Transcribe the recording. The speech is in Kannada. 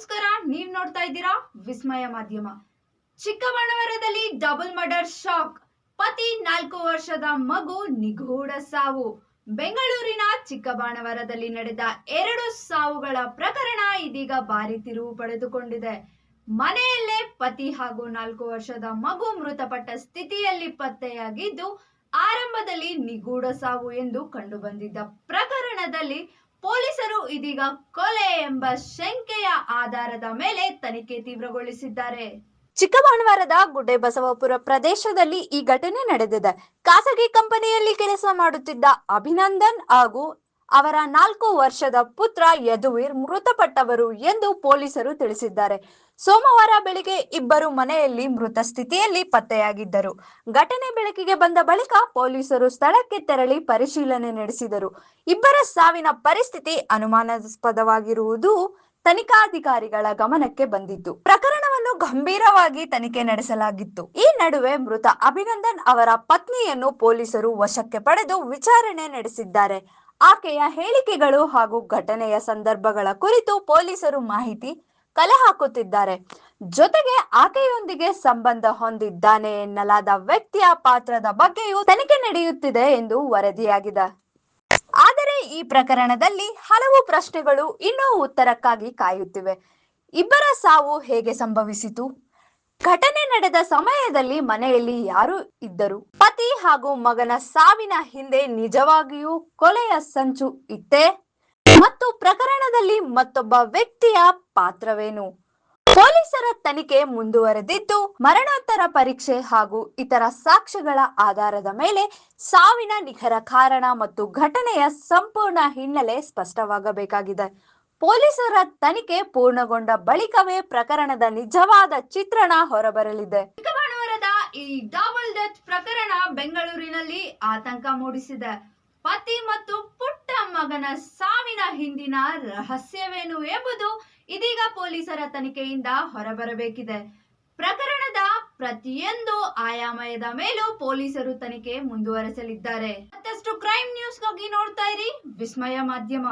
ನಮಸ್ಕಾರ, ನೀವ್ ನೋಡ್ತಾ ಇದ್ದೀರಾ ವಿಸ್ಮಯ ಮಾಧ್ಯಮ. ಚಿಕ್ಕಬಳ್ಳಾಪುರದಲ್ಲಿ ಡಬಲ್ ಮರ್ಡರ್ ಶಾಕ್. ಪತಿ 4 ವರ್ಷದ ಮಗು ನಿಗೂಢ ಸಾವು. ಬೆಂಗಳೂರಿನ ಚಿಕ್ಕಬಳ್ಳಾಪುರದಲ್ಲಿ ನಡೆದ 2 ಸಾವುಗಳ ಪ್ರಕರಣ ಇದೀಗ ಭಾರಿ ತಿರುವು ಪಡೆದುಕೊಂಡಿದೆ. ಮನೆಯಲ್ಲೇ ಪತಿ ಹಾಗೂ 4 ವರ್ಷದ ಮಗು ಮೃತಪಟ್ಟ ಸ್ಥಿತಿಯಲ್ಲಿ ಪತ್ತೆಯಾಗಿದ್ದು, ಆರಂಭದಲ್ಲಿ ನಿಗೂಢ ಸಾವು ಎಂದು ಕಂಡುಬಂದಿದ್ದ ಪ್ರಕರಣದಲ್ಲಿ ಪೊಲೀಸರು ಇದೀಗ ಕೊಲೆ ಎಂಬ ಶಂಕೆಯ ಆಧಾರದ ಮೇಲೆ ತನಿಖೆ ತೀವ್ರಗೊಳಿಸಿದ್ದಾರೆ. ಚಿಕ್ಕಬಳ್ಳಾಪುರದ ಗುಡ್ಡೆಬಸವಪುರ ಪ್ರದೇಶದಲ್ಲಿ ಈ ಘಟನೆ ನಡೆದಿದೆ. ಖಾಸಗಿ ಕಂಪನಿಯಲ್ಲಿ ಕೆಲಸ ಮಾಡುತ್ತಿದ್ದ ಅಭಿನಂದನ್ ಹಾಗೂ ಅವರ 4 ವರ್ಷದ ಪುತ್ರ ಯದುವೀರ್ ಮೃತಪಟ್ಟವರು ಎಂದು ಪೊಲೀಸರು ತಿಳಿಸಿದ್ದಾರೆ. ಸೋಮವಾರ ಬೆಳಿಗ್ಗೆ ಇಬ್ಬರು ಮನೆಯಲ್ಲಿ ಮೃತ ಸ್ಥಿತಿಯಲ್ಲಿ ಪತ್ತೆಯಾಗಿದ್ದರು. ಘಟನೆ ಬೆಳಕಿಗೆ ಬಂದ ಬಳಿಕ ಪೊಲೀಸರು ಸ್ಥಳಕ್ಕೆ ತೆರಳಿ ಪರಿಶೀಲನೆ ನಡೆಸಿದರು. ಇಬ್ಬರ ಸಾವಿನ ಪರಿಸ್ಥಿತಿ ಅನುಮಾನಾಸ್ಪದವಾಗಿರುವುದು ತನಿಖಾಧಿಕಾರಿಗಳ ಗಮನಕ್ಕೆ ಬಂದಿತ್ತು. ಪ್ರಕರಣವನ್ನು ಗಂಭೀರವಾಗಿ ತನಿಖೆ ನಡೆಸಲಾಗಿತ್ತು. ಈ ನಡುವೆ ಮೃತ ಅಭಿನಂದನ್ ಅವರ ಪತ್ನಿಯನ್ನು ಪೊಲೀಸರು ವಶಕ್ಕೆ ಪಡೆದು ವಿಚಾರಣೆ ನಡೆಸಿದ್ದಾರೆ. ಆಕೆಯ ಹೇಳಿಕೆಗಳು ಹಾಗೂ ಘಟನೆಯ ಸಂದರ್ಭಗಳ ಕುರಿತು ಪೊಲೀಸರು ಮಾಹಿತಿ ಕಲೆ ಹಾಕುತ್ತಿದ್ದಾರೆ. ಜೊತೆಗೆ ಆಕೆಯೊಂದಿಗೆ ಸಂಬಂಧ ಹೊಂದಿದ್ದಾನೆ ಎನ್ನಲಾದ ವ್ಯಕ್ತಿಯ ಪಾತ್ರದ ಬಗ್ಗೆಯೂ ತನಿಖೆ ನಡೆಯುತ್ತಿದೆ ಎಂದು ವರದಿಯಾಗಿದೆ. ಆದರೆ ಈ ಪ್ರಕರಣದಲ್ಲಿ ಹಲವು ಪ್ರಶ್ನೆಗಳು ಇನ್ನೂ ಉತ್ತರಕ್ಕಾಗಿ ಕಾಯುತ್ತಿವೆ. ಇಬ್ಬರ ಸಾವು ಹೇಗೆ ಸಂಭವಿಸಿತು? ಘಟನೆ ನಡೆದ ಸಮಯದಲ್ಲಿ ಮನೆಯಲ್ಲಿ ಯಾರು ಇದ್ದರು? ಪತಿ ಹಾಗೂ ಮಗನ ಸಾವಿನ ಹಿಂದೆ ನಿಜವಾಗಿಯೂ ಕೊಲೆಯ ಸಂಚು ಇತ್ತೇ? ಮತ್ತು ಪ್ರಕರಣದಲ್ಲಿ ಮತ್ತೊಬ್ಬ ವ್ಯಕ್ತಿಯ ಪಾತ್ರವೇನು? ಪೊಲೀಸರ ತನಿಖೆ ಮುಂದುವರೆದಿದ್ದು, ಮರಣೋತ್ತರ ಪರೀಕ್ಷೆ ಹಾಗೂ ಇತರ ಸಾಕ್ಷ್ಯಗಳ ಆಧಾರದ ಮೇಲೆ ಸಾವಿನ ನಿಖರ ಕಾರಣ ಮತ್ತು ಘಟನೆಯ ಸಂಪೂರ್ಣ ಹಿನ್ನೆಲೆ ಸ್ಪಷ್ಟವಾಗಬೇಕಾಗಿದೆ. ಪೊಲೀಸರ ತನಿಖೆ ಪೂರ್ಣಗೊಂಡ ಬಳಿಕವೇ ಪ್ರಕರಣದ ನಿಜವಾದ ಚಿತ್ರಣ ಹೊರಬರಲಿದೆ. ಚಿಕ್ಕಬಳ್ಳಾಪುರದ ಈ ಡಬಲ್ ಡೆತ್ ಪ್ರಕರಣ ಬೆಂಗಳೂರಿನಲ್ಲಿ ಆತಂಕ ಮೂಡಿಸಿದೆ. ಪತಿ ಮತ್ತು ಪುಟ್ಟ ಮಗನ ಸಾವಿನ ಹಿಂದಿನ ರಹಸ್ಯವೇನು ಎಂಬುದು ಇದೀಗ ಪೊಲೀಸರ ತನಿಖೆಯಿಂದ ಹೊರಬರಬೇಕಿದೆ. ಪ್ರಕರಣದ ಪ್ರತಿಯೊಂದು ಆಯಾಮದ ಮೇಲೂ ಪೊಲೀಸರು ತನಿಖೆ ಮುಂದುವರೆಸಲಿದ್ದಾರೆ. ಮತ್ತಷ್ಟು ಕ್ರೈಮ್ ನ್ಯೂಸ್ಗಾಗಿ ನೋಡ್ತಾ ಇರಿ ವಿಸ್ಮಯ ಮಾಧ್ಯಮ.